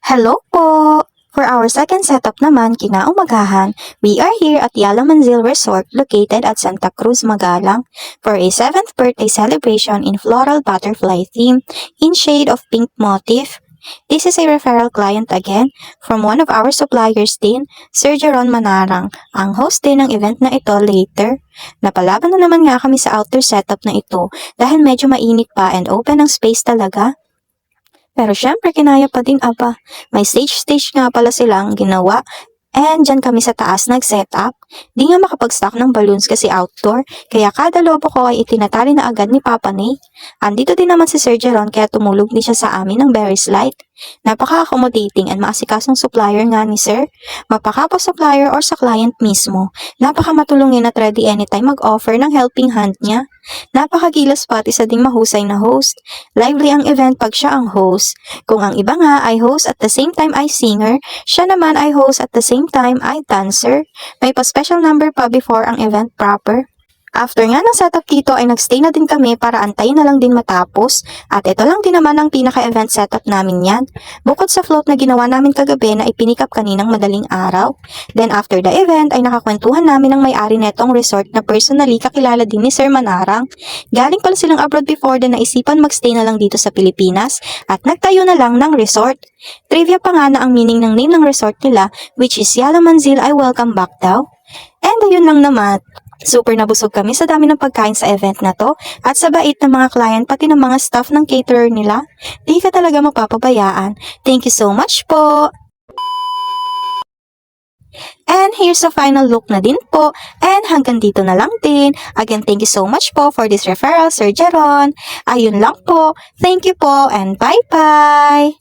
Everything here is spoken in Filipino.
Hello po! For our second setup naman, kinaumagahan, we are here at Yalamanzil Resort located at Santa Cruz, Magalang for a 7th birthday celebration in floral butterfly theme in shade of pink motif. This is a referral client again from one of our suppliers din, Sir Jeron Manarang, ang host din ng event na ito later. Napalaban na naman nga kami sa outdoor setup na ito dahil medyo mainit pa and open ang space talaga. Pero syempre kinaya pa din aba. May stage nga pala silang ginawa. And dyan kami sa taas nag-set up. Di nga makapag-stock ng balloons kasi outdoor. Kaya kada lobo ko ay itinatali na agad ni Papa Nate. Andito din naman si Sir Jeron kaya tumulog din siya sa amin ng very slight. Napaka-accommodating and maasikasong supplier nga ni Sir. Mapaka supplier or sa client mismo. Napaka-matulungin at ready anytime mag-offer ng helping hand niya. Napakagilas pati sa ding mahusay na host. Lively ang event pag siya ang host. Kung ang iba nga ay host at the same time ay singer, siya naman ay host at the same time ay dancer. May pa-special number pa before ang event proper. After nga ng setup dito ay nagstay na din kami para antayin na lang din matapos at ito lang din naman ang pinaka-event setup namin yan. Bukod sa float na ginawa namin kagabi na ipinikap kaninang madaling araw. Then after the event ay nakakwentuhan namin ng may-ari netong resort na personally kakilala din ni Sir Manarang. Galing pala silang abroad before then naisipan magstay na lang dito sa Pilipinas at nagtayo na lang ng resort. Trivia pa nga na ang meaning ng name ng resort nila which is Yalamanzil ay welcome back daw. And ayun lang naman. Super nabusog kami sa dami ng pagkain sa event na to at sa bait ng mga client pati ng mga staff ng caterer nila. Di ka talaga mapapabayaan. Thank you so much po! And here's the final look na din po. And hanggang dito na lang din. Again, thank you so much po for this referral, Sir Jeron. Ayun lang po. Thank you po and bye-bye!